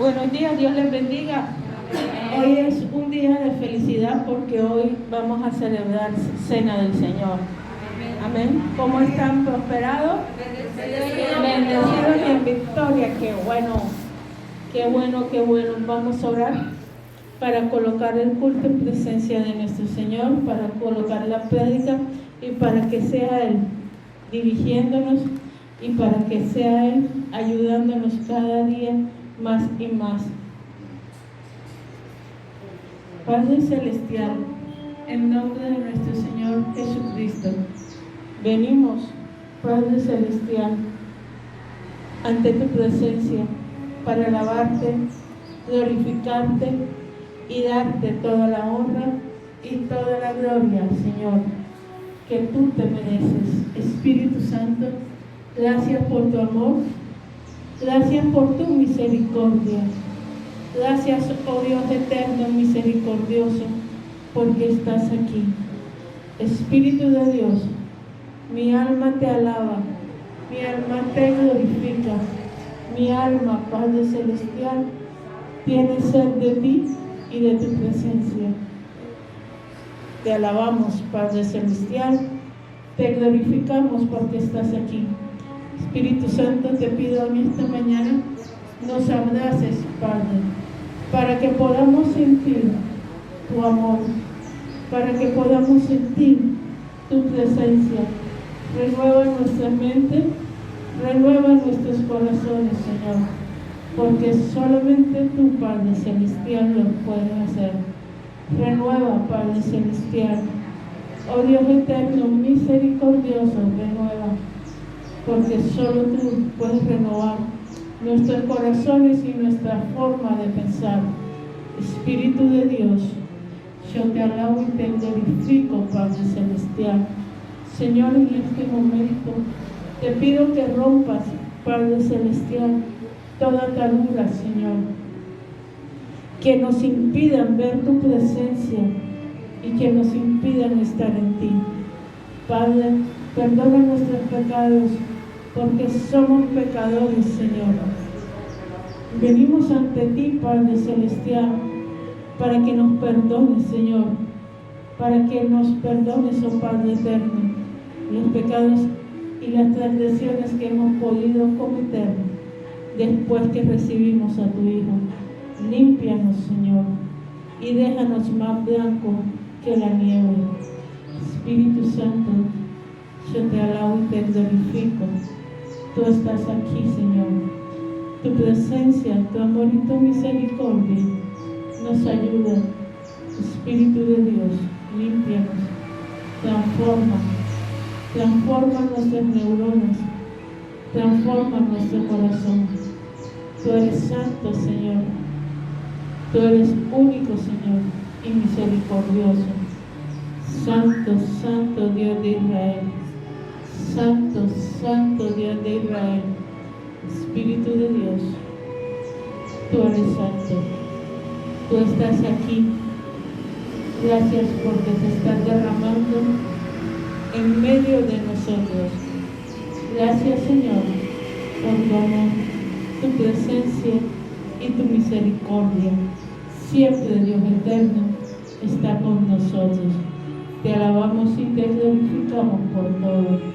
Buenos días, Dios les bendiga. Hoy es un día de felicidad porque hoy vamos a celebrar Cena del Señor. Amén. ¿Cómo están? ¿Prosperados? Bendecidos y en victoria. Qué bueno, qué bueno, qué bueno. Vamos a orar para colocar el culto en presencia de nuestro Señor, para colocar la prédica y para que sea Él dirigiéndonos y para que sea Él ayudándonos cada día más y más. Padre Celestial, en nombre de nuestro Señor Jesucristo, venimos, Padre Celestial, ante tu presencia para alabarte, glorificarte y darte toda la honra y toda la gloria, Señor, que tú te mereces. Espíritu Santo, gracias por tu amor, gracias por tu misericordia. Gracias, oh Dios eterno, misericordioso, porque estás aquí. Espíritu de Dios, mi alma te alaba, mi alma te glorifica, mi alma, Padre Celestial, tiene sed de ti y de tu presencia. Te alabamos, Padre Celestial, te glorificamos porque estás aquí. Espíritu Santo, te pido en esta mañana, nos abraces, Padre, para que podamos sentir tu amor, para que podamos sentir tu presencia. Renueva nuestra mente, renueva nuestros corazones, Señor, porque solamente tú, Padre Celestial, lo puedes hacer. Renueva, Padre Celestial. Oh Dios eterno, misericordioso, renueva, porque solo tú puedes renovar nuestros corazones y nuestra forma de pensar. Espíritu de Dios, yo te alabo y te glorifico, Padre Celestial. Señor, en este momento te pido que rompas, Padre Celestial, toda atadura, Señor, que nos impidan ver tu presencia y que nos impidan estar en ti. Padre, perdona nuestros pecados, porque somos pecadores, Señor. Venimos ante ti, Padre Celestial, para que nos perdones, Señor, para que nos perdones, oh Padre eterno, los pecados y las transgresiones que hemos podido cometer después que recibimos a tu Hijo. Límpianos, Señor, y déjanos más blanco que la nieve. Espíritu Santo, yo te alabo y te glorifico. Tú estás aquí, Señor. Tu presencia, tu amor y tu misericordia nos ayuda. Espíritu de Dios, límpianos, transforma nuestras neuronas, transforma nuestro corazón. Tú eres santo, Señor. Tú eres único, Señor, y misericordioso. Santo, santo Dios de Israel. Santo, santo Dios de Israel. Espíritu de Dios, tú eres santo. Tú estás aquí. Gracias porque te estás derramando en medio de nosotros. Gracias, Señor, por tu amor, tu presencia y tu misericordia. Siempre, Dios eterno, está con nosotros. Te alabamos y te glorificamos por todo.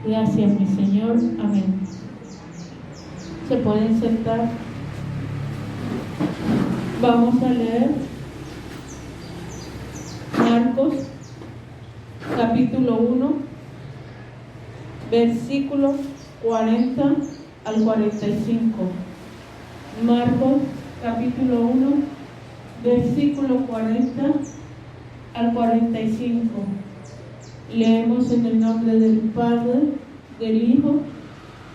Gracias, mi Señor. Amén. Se pueden sentar. Vamos a leer Marcos, capítulo 1, versículos 40 al 45. Marcos, capítulo 1, versículo 40 al 45. Leemos en el nombre del Padre, del Hijo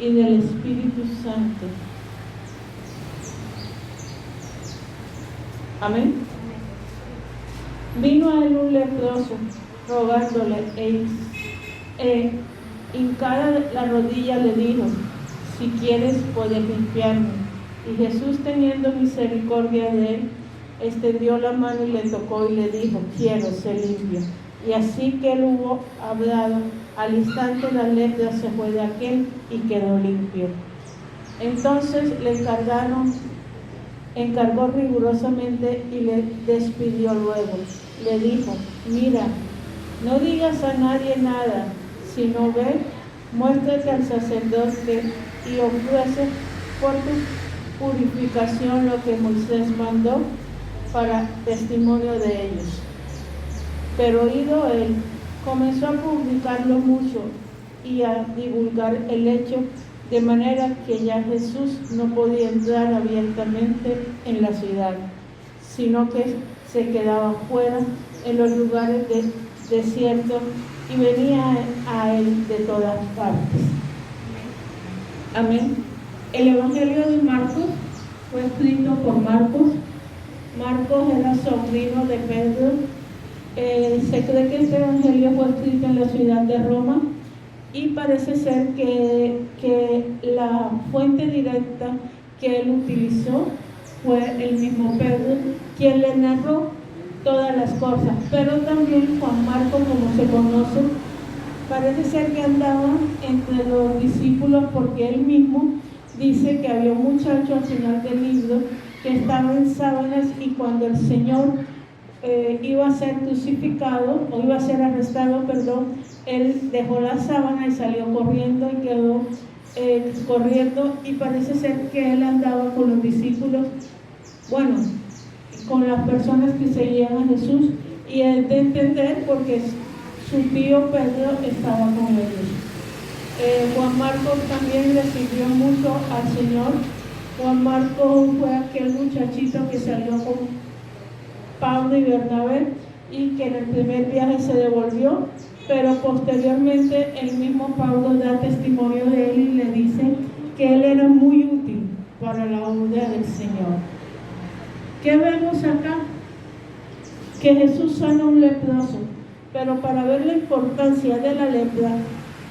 y del Espíritu Santo. Amén. Vino a él un leproso, rogándole, hincada la rodilla le dijo: si quieres, puedes limpiarme. Y Jesús, teniendo misericordia de él, extendió la mano y le tocó y le dijo: quiero, ser limpio. Y así que él hubo hablado, al instante la lepra se fue de aquel y quedó limpio. Entonces le encargaron encargó rigurosamente y le despidió luego. Le dijo: mira, no digas a nadie nada, sino ve, muéstrate al sacerdote y ofrece por tu purificación lo que Moisés mandó para testimonio de ellos. Pero oído él, comenzó a publicarlo mucho y a divulgar el hecho, de manera que ya Jesús no podía entrar abiertamente en la ciudad, sino que se quedaba fuera en los lugares desiertos y venía a él de todas partes. Amén. El Evangelio de Marcos fue escrito por Marcos. Marcos era sobrino de Pedro. Se cree que este Evangelio fue escrito en la ciudad de Roma y parece ser que la fuente directa que él utilizó fue el mismo Pedro, quien le narró todas las cosas. Pero también Juan Marcos, como se conoce, parece ser que andaba entre los discípulos, porque él mismo dice que había un muchacho al final del libro que estaba en sábanas, y cuando el Señor iba a ser crucificado, o iba a ser arrestado, él dejó la sábana y salió corriendo y quedó corriendo, y parece ser que él andaba con los discípulos, bueno, con las personas que seguían a Jesús, y es de entender porque su tío Pedro estaba con ellos. Juan Marcos también recibió mucho al Señor. Juan Marcos fue aquel muchachito que salió con Pablo y Bernabé y que en el primer viaje se devolvió, pero posteriormente el mismo Pablo da testimonio de él y le dice que él era muy útil para la obra del Señor. ¿Qué vemos acá? Que Jesús sana a un leproso, pero para ver la importancia de la lepra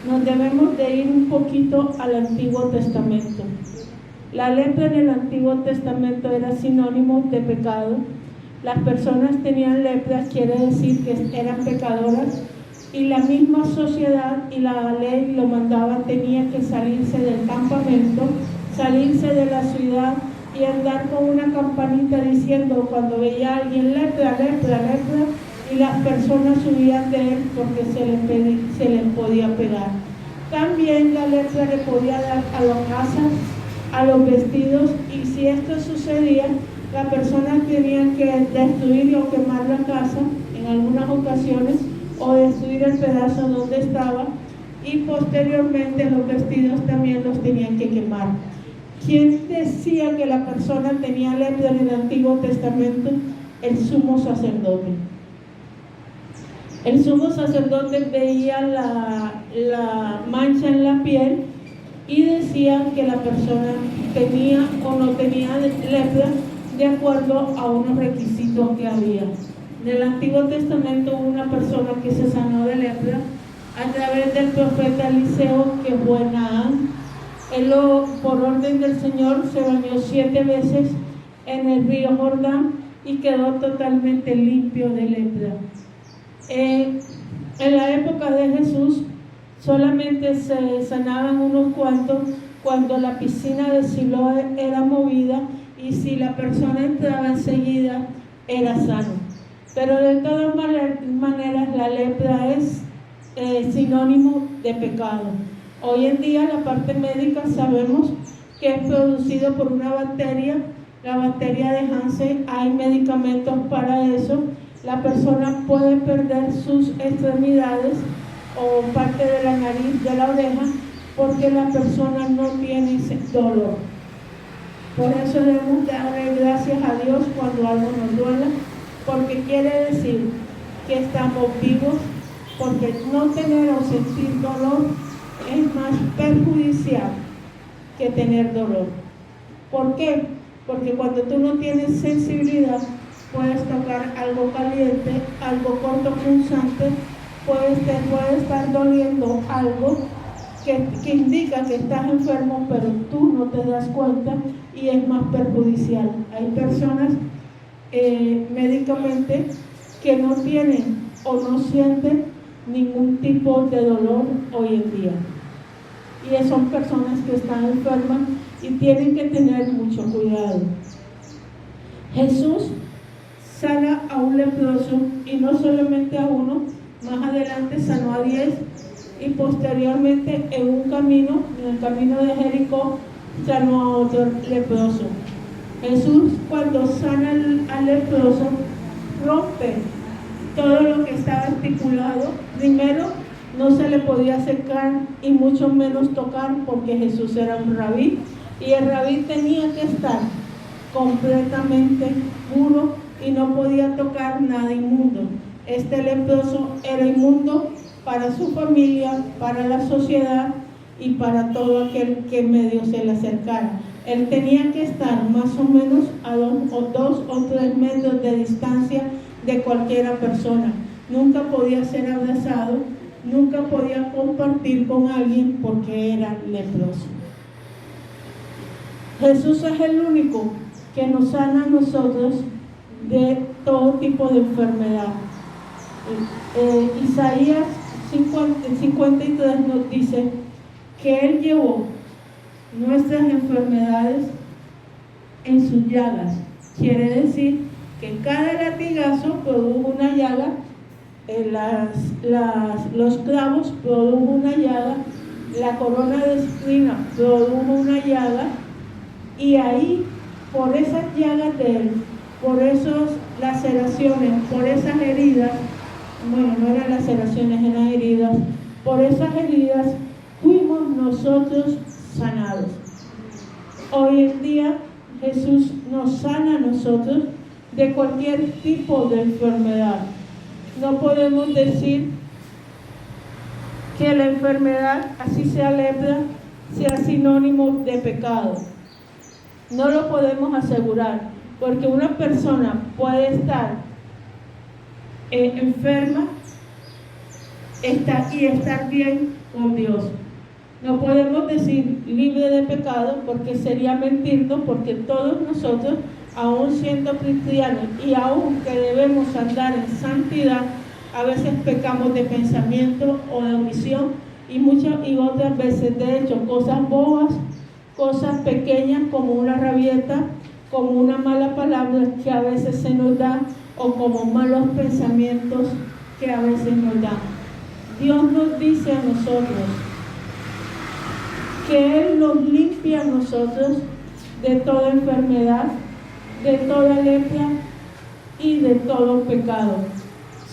nos debemos de ir un poquito al Antiguo Testamento. La lepra en el Antiguo Testamento era sinónimo de pecado. Las personas tenían lepra, quiere decir que eran pecadoras, y la misma sociedad y la ley lo mandaban, tenía que salirse del campamento, salirse de la ciudad y andar con una campanita diciendo cuando veía a alguien: lepra, lepra, lepra, y las personas huían de él porque se les podía pegar. También la lepra le podía dar a las casas, a los vestidos, y si esto sucedía, la persona tenía que destruir o quemar la casa en algunas ocasiones, o destruir el pedazo donde estaba, y posteriormente los vestidos también los tenían que quemar. ¿Quién decía que la persona tenía lepra en el Antiguo Testamento? El sumo sacerdote. El sumo sacerdote veía la mancha en la piel y decía que la persona tenía o no tenía lepra de acuerdo a unos requisitos que había. En el Antiguo Testamento hubo una persona que se sanó de lepra a través del profeta Eliseo, que fue Naamán. Él, por orden del Señor, se bañó 7 veces en el río Jordán y quedó totalmente limpio de lepra. En la época de Jesús solamente se sanaban unos cuantos cuando la piscina de Siloé era movida, y si la persona entraba enseguida era sano. Pero de todas maneras la lepra es sinónimo de pecado. Hoy en día la parte médica sabemos que es producido por una bacteria, la bacteria de Hansen. Hay medicamentos para eso. La persona puede perder sus extremidades o parte de la nariz, de la oreja, porque la persona no tiene ese dolor. Por eso debemos darle gracias a Dios cuando algo nos duela, porque quiere decir que estamos vivos, porque no tener o sentir dolor es más perjudicial que tener dolor. ¿Por qué? Porque cuando tú no tienes sensibilidad, puedes tocar algo caliente, algo cortopunzante, te puede estar doliendo algo que indica que estás enfermo, pero tú no te das cuenta y es más perjudicial. Hay personas médicamente que no tienen o no sienten ningún tipo de dolor hoy en día, y son personas que están enfermas y tienen que tener mucho cuidado. Jesús sana a un leproso, y no solamente a uno, más adelante sanó a 10, y posteriormente en el camino de Jericó, sanó a otro leproso. Jesús, cuando sana al leproso, rompe todo lo que estaba estipulado. Primero, no se le podía acercar y mucho menos tocar, porque Jesús era un rabí, y el rabí tenía que estar completamente puro y no podía tocar nada inmundo. Este leproso era inmundo para su familia, para la sociedad y para todo aquel que medio se le acercara. Él tenía que estar más o menos a 2 o 3 metros de distancia de cualquier persona. Nunca podía ser abrazado, nunca podía compartir con alguien porque era leproso. Jesús es el único que nos sana a nosotros de todo tipo de enfermedad. Isaías 53 nos dice que Él llevó nuestras enfermedades en sus llagas. Quiere decir que cada latigazo produjo una llaga, los clavos produjo una llaga, la corona de espina produjo una llaga, y ahí, por esas llagas de Él, por esas laceraciones, por esas heridas, bueno, no eran laceraciones, eran heridas, por esas heridas fuimos nosotros sanados. Hoy en día Jesús nos sana a nosotros de cualquier tipo de enfermedad. No podemos decir que la enfermedad, así sea lepra, sea sinónimo de pecado. No lo podemos asegurar, porque una persona puede estar enferma y estar bien con Dios. No podemos decir libre de pecado, porque sería mentirnos, porque todos nosotros, aún siendo cristianos y aún que debemos andar en santidad, a veces pecamos de pensamiento o de omisión, y otras veces de hecho cosas bobas, cosas pequeñas como una rabieta, como una mala palabra que a veces se nos da, o como malos pensamientos que a veces nos dan. Dios nos dice a nosotros que Él nos limpia a nosotros de toda enfermedad, de toda lepra y de todo pecado,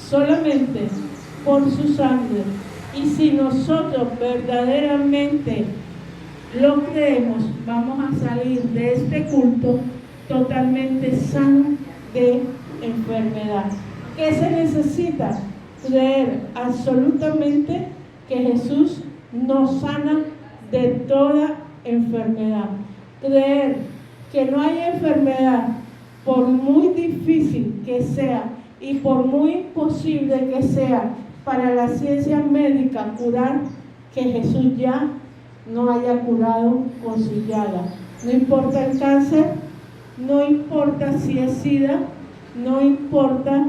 solamente por su sangre. Y si nosotros verdaderamente lo creemos, vamos a salir de este culto totalmente sano de enfermedad. ¿Qué se necesita? Creer absolutamente que Jesús nos sana de toda enfermedad. Creer que no hay enfermedad, por muy difícil que sea y por muy imposible que sea para la ciencia médica curar, que Jesús ya no haya curado con su llaga. No importa el cáncer, no importa si es SIDA, no importa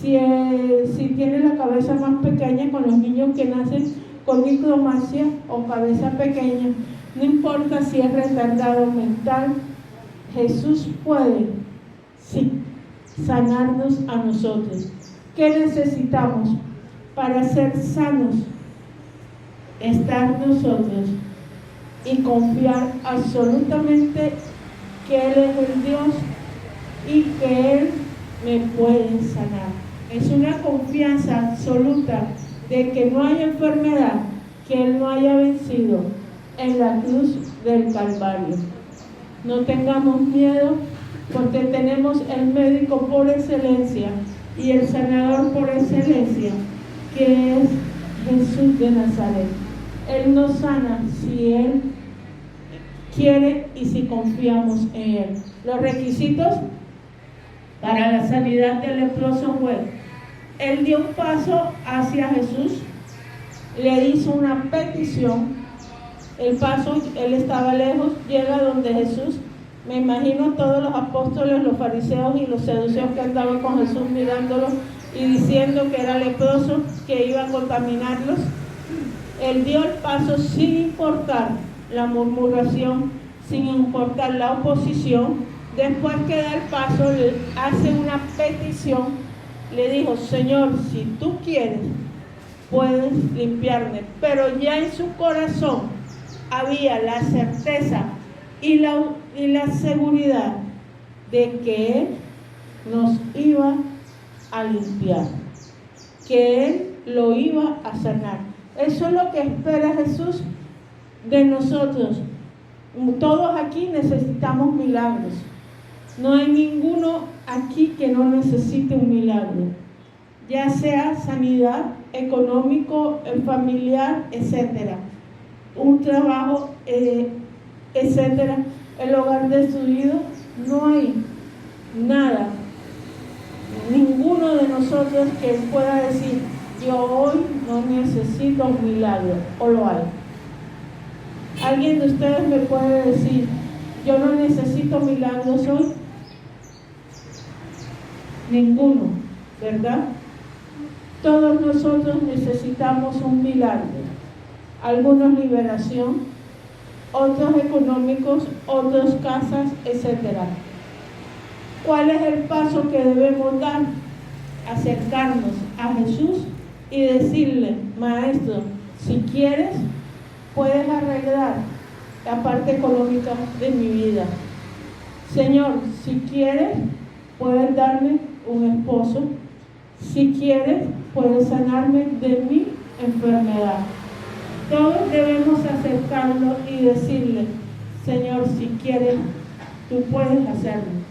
si tiene la cabeza más pequeña, con los niños que nacen con micromasia o cabeza pequeña, no importa si es retardado mental, Jesús puede, sí, sanarnos a nosotros. ¿Qué necesitamos para ser sanos? Estar nosotros y confiar absolutamente que Él es el Dios y que Él me puede sanar. Es una confianza absoluta de que no hay enfermedad que Él no haya vencido en la cruz del Calvario. No tengamos miedo, porque tenemos el médico por excelencia y el sanador por excelencia, que es Jesús de Nazaret. Él nos sana si Él quiere y si confiamos en Él. Los requisitos para la sanidad del leproso fue: Él dio un paso hacia Jesús, le hizo una petición. El paso, Él estaba lejos, llega donde Jesús. Me imagino todos los apóstoles, los fariseos y los seduceos que andaban con Jesús mirándolo y diciendo que era leproso, que iba a contaminarlos. Él dio el paso sin importar la murmuración, sin importar la oposición, Después que da el paso, le hace una petición, le dijo: Señor, si tú quieres, puedes limpiarme. Pero ya en su corazón había la certeza y la seguridad de que Él nos iba a limpiar, que Él lo iba a sanar. Eso es lo que espera Jesús de nosotros. Todos aquí necesitamos milagros. No hay ninguno aquí que no necesite un milagro, ya sea sanidad, económico, familiar, etcétera, un trabajo, etcétera, el hogar destruido. No hay nada, ninguno de nosotros que pueda decir: yo hoy no necesito un milagro, o lo hay. ¿Alguien de ustedes me puede decir: yo no necesito milagros hoy? Ninguno, ¿verdad? Todos nosotros necesitamos un milagro. Algunos liberación, otros económicos, otros casas, etcétera. ¿Cuál es el paso que debemos dar? Acercarnos a Jesús y decirle: Maestro, si quieres, puedes arreglar la parte económica de mi vida. Señor, si quieres, puedes darme un esposo. Si quieres, puedes sanarme de mi enfermedad. Todos debemos acercarlo y decirle: Señor, si quieres, tú puedes hacerlo.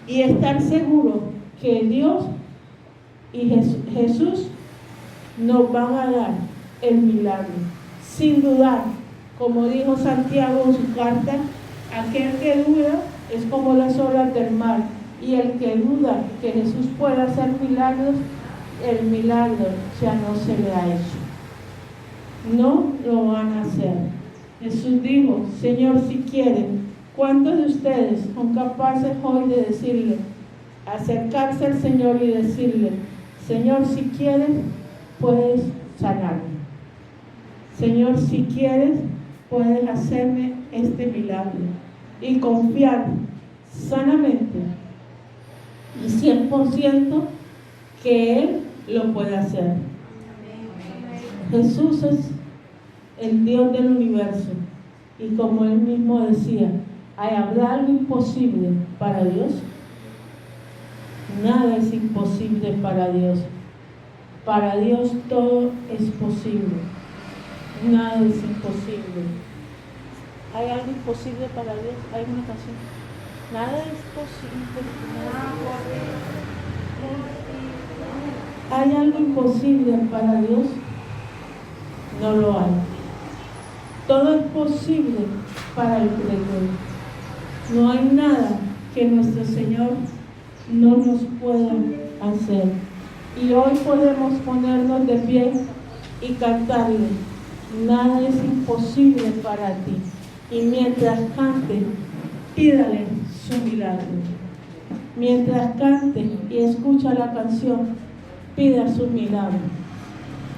Y estar seguro que Dios y Jesús nos van a dar el milagro. Sin dudar, como dijo Santiago en su carta, aquel que duda es como las olas del mar. Y el que duda que Jesús pueda hacer milagros, el milagro ya no se le ha hecho. No lo van a hacer. Jesús dijo: Señor, si quieren. ¿Cuántos de ustedes son capaces hoy de decirle, acercarse al Señor y decirle: Señor, si quieres, puedes sanarme? Señor, si quieres, puedes hacerme este milagro. Y confiar sanamente y 100% que Él lo puede hacer. Jesús es el Dios del universo, y como Él mismo decía: ¿habrá algo imposible para Dios? Nada es imposible para Dios. Para Dios todo es posible. Nada es imposible. ¿Hay algo imposible para Dios? Hay una canción: nada es posible. ¿Hay algo imposible para Dios? No lo hay. Todo es posible para el creyente. No hay nada que nuestro Señor no nos pueda hacer. Y hoy podemos ponernos de pie y cantarle: nada es imposible para ti. Y mientras cante, pídale su milagro. Mientras cante y escucha la canción, pida su milagro.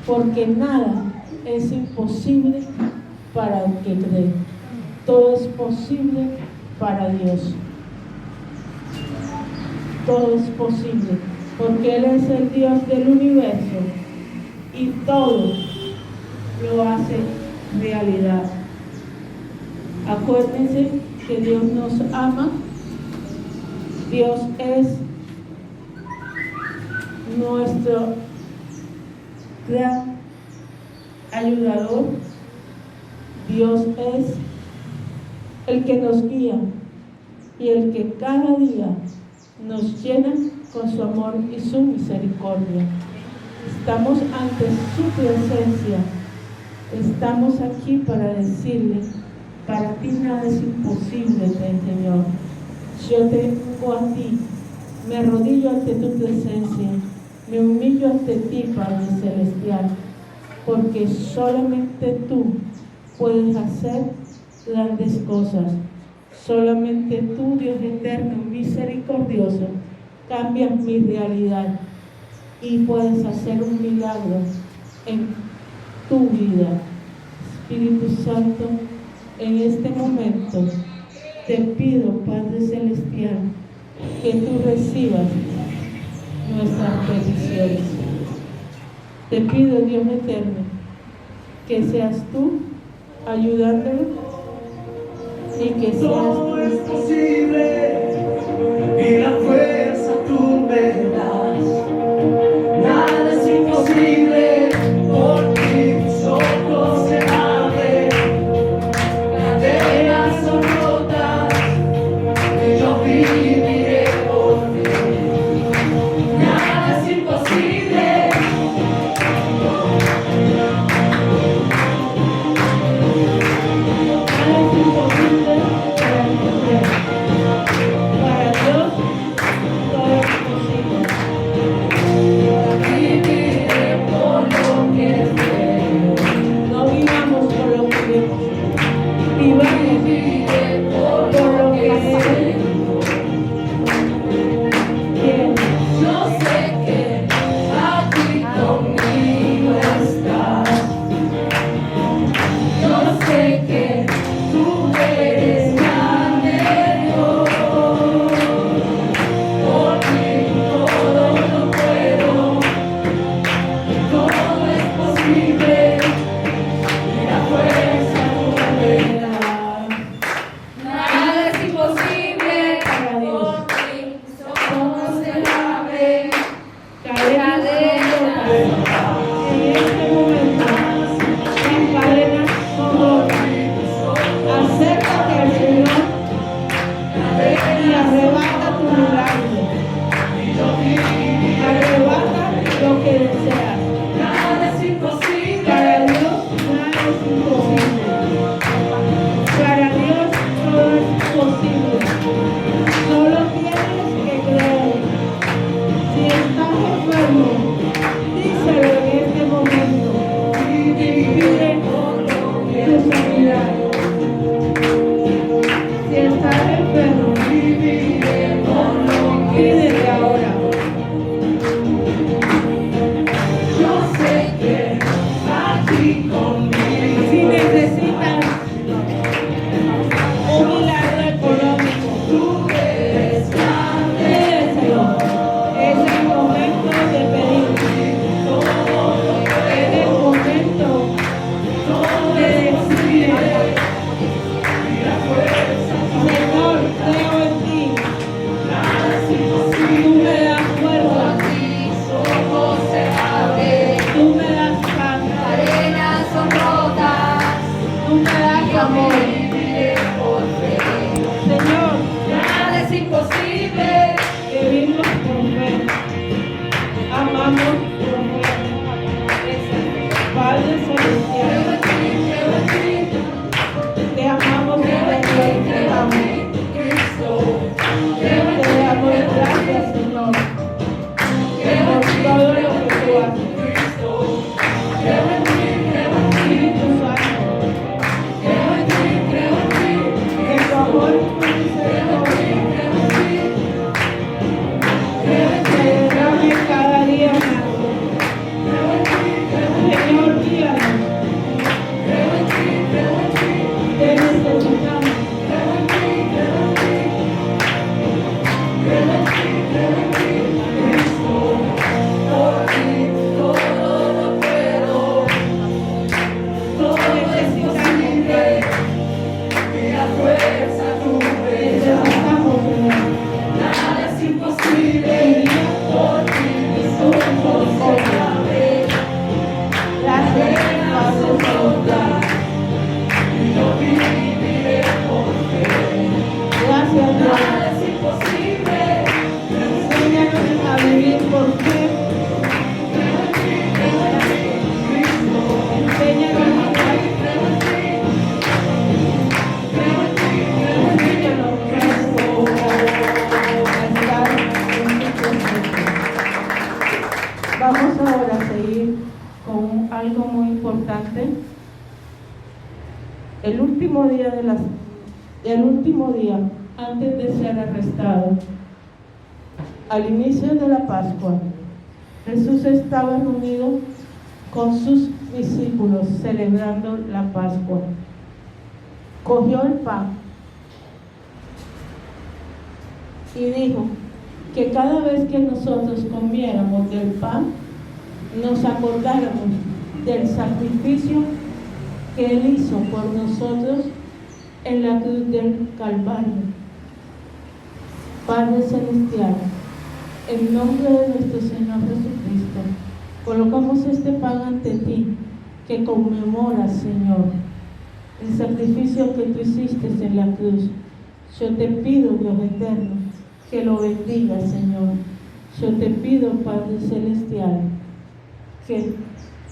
Porque nada es imposible para el que cree. Todo es posible para Dios. Todo es posible, porque Él es el Dios del universo y todo lo hace realidad. Acuérdense que Dios nos ama. Dios es nuestro gran ayudador. Dios es el que nos guía y el que cada día nos llena con su amor y su misericordia. Estamos ante su presencia. Estamos aquí para decirle: para ti nada es imposible, Señor. Yo te pongo a ti, me arrodillo ante tu presencia, me humillo ante ti, Padre Celestial, porque solamente tú puedes hacer grandes cosas. Solamente tú, Dios eterno, misericordioso, cambias mi realidad y puedes hacer un milagro en tu vida. Espíritu Santo, en este momento Te pido, Padre Celestial, que tú recibas nuestras peticiones. Te pido, Dios eterno, que seas tú ayudándonos y que seas todo es posible y la fuerza tú me das. Nada es imposible, por ti mis ojos se abren, cadenas son rotas y yo viviré por ti. Nada es imposible. Para Dios todo es posible. Viviré por lo que creo. No vivamos por lo que vemos, vivamos Viviré por por lo lo que que sé. es. Bien. Yo sé que aquí conmigo estás. Yo sé que tú eres grande, Dios. Por ti todo lo puedo, todo es posible. Y la fuerza tú me das. Nada es imposible Para Dios. por ti. Somos el ave. Cadenas son rotas. En este momento, las cadenas son rotas. Acércate al Señor y arrebata tu milagro. Arrebata lo que deseas. Nada es imposible. Para Dios nada es imposible. Para Dios todo es posible. Solo tienes que creer. Si estás enfermo, díselo en este momento y pide tu sanidad. Si estás enfermo, pídele ahora. Yo sé que aquí conmigo. Si necesitas un milagro económico, Tú eres grande. pídeselo. Es el momento de pedir. Es el momento de decirle, Señor, creo en ti. Tú me das fuerza, Mis ojos se abren. tú me das paz, Cadenas son rotas. tú me das amor. Viviré por fe. Señor, Nada es imposible. vivimos por fe, amamos por fe. Padre Celestial, Creo en ti, te amamos y te glorificamos. Cristo. Te damos gracias, Señor, por todo lo que tú haces. Espíritu Santo, que tu amor y tu misericordia se derrame cada día más. Señor, guíanos. Te necesitamos. Necesitamos, Señor. Gracias, Padre Celestial. Gracias, Dios. Enséñanos a vivir por fe. Enséñanos a estar en tu presencia. Vamos ahora a seguir con algo muy importante. El último día antes de ser arrestado, al inicio de la Pascua, Jesús estaba reunido con sus discípulos celebrando la Pascua. Cogió el pan y dijo que cada vez que nosotros comiéramos del pan, nos acordáramos del sacrificio que Él hizo por nosotros en la cruz del Calvario. Padre Celestial, en nombre de nuestro Señor Jesucristo, colocamos este pan ante ti, que conmemora, Señor, el sacrificio que tú hiciste en la cruz. Yo te pido, Dios eterno, que lo bendiga, Señor. Yo te pido, Padre Celestial, que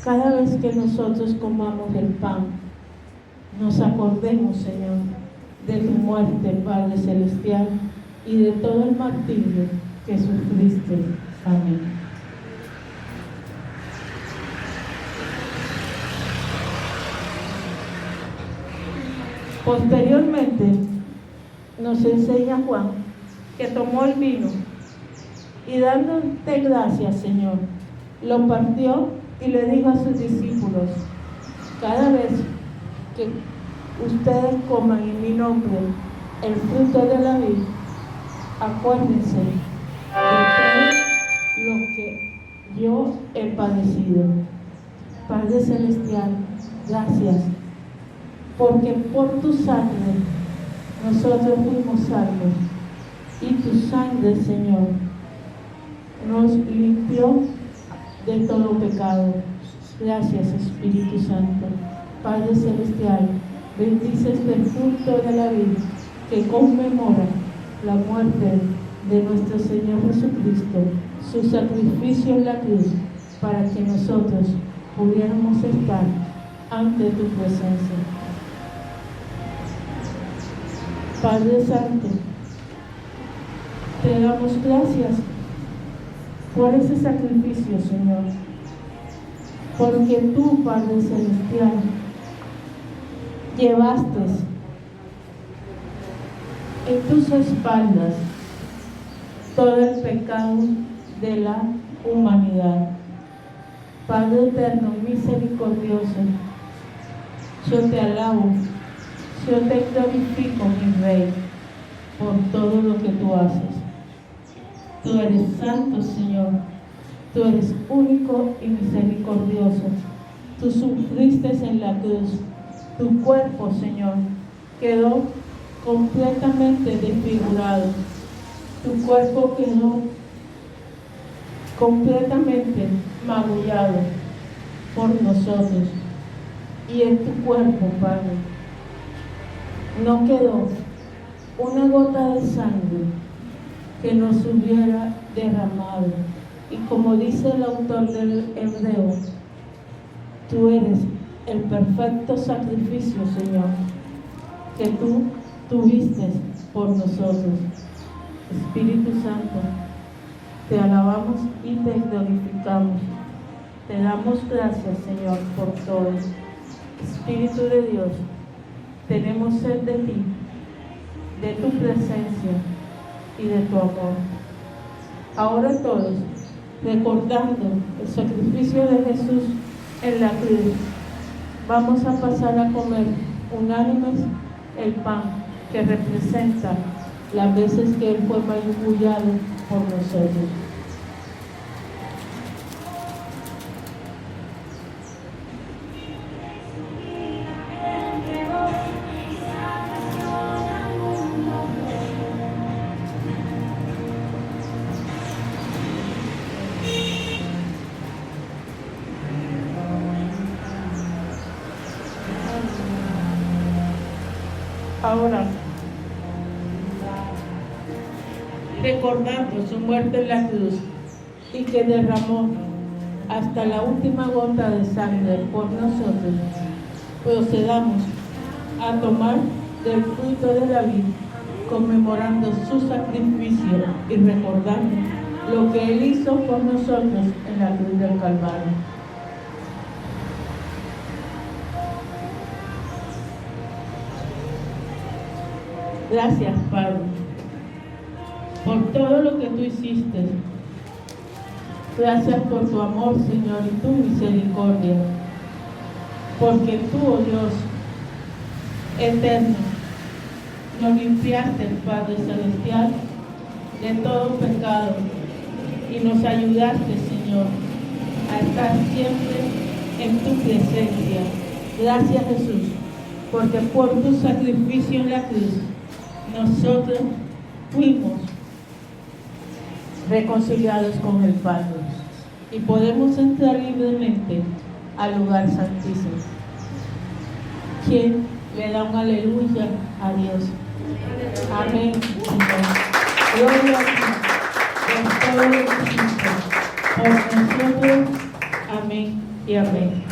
cada vez que nosotros comamos el pan, nos acordemos, Señor, de tu muerte, Padre Celestial, y de todo el martirio que sufriste. Amén. Posteriormente, nos enseña Juan que tomó el vino y dándote gracias, Señor, lo partió y le dijo a sus discípulos: cada vez que ustedes coman en mi nombre el fruto de la vid, acuérdense de todo lo que yo he padecido. Padre Celestial, gracias, porque por tu sangre nosotros fuimos salvos, y tu sangre, Señor, nos limpió de todo pecado. Gracias, Espíritu Santo. Padre Celestial, bendice este fruto de la vida que conmemora la muerte de nuestro Señor Jesucristo, su sacrificio en la cruz, para que nosotros pudiéramos estar ante tu presencia. Padre Santo, te damos gracias por ese sacrificio, Señor, porque tú, Padre Celestial, llevaste en tus espaldas todo el pecado de la humanidad. Padre eterno, misericordioso, yo te alabo, yo te glorifico, mi Rey, por todo lo que tú haces. Tú eres santo, Señor. Tú eres único y misericordioso. Tú sufriste en la cruz. Tu cuerpo, Señor, quedó completamente desfigurado. Tu cuerpo quedó completamente magullado por nosotros. Y en tu cuerpo, Padre, no quedó una gota de sangre que nos hubiera derramado. Y como dice el autor del Hebreo, tú eres el perfecto sacrificio, Señor, que tú tuviste por nosotros. Espíritu Santo, te alabamos y te glorificamos. Te damos gracias, Señor, por todo. Espíritu de Dios, tenemos sed de ti, de tu presencia y de tu amor. Ahora todos, recordando el sacrificio de Jesús en la cruz, vamos a pasar a comer unánimes el pan que representa las veces que Él fue magullado por nosotros. Ahora, recordando su muerte en la cruz y que derramó hasta la última gota de sangre por nosotros, procedamos a tomar del fruto de la vid, conmemorando su sacrificio y recordando lo que Él hizo por nosotros en la cruz del Calvario. Gracias, Padre, por todo lo que tú hiciste. Gracias por tu amor, Señor, y tu misericordia. Porque tú, oh Dios eterno, nos limpiaste, Padre Celestial, de todo pecado y nos ayudaste, Señor, a estar siempre en tu presencia. Gracias, Jesús, porque por tu sacrificio en la cruz nosotros fuimos reconciliados con el Padre y podemos entrar libremente al lugar santísimo. ¿Quién le da un aleluya a Dios? Amén, Señor. Gloria a ti, por todo lo que hiciste por nosotros. Amén y amén.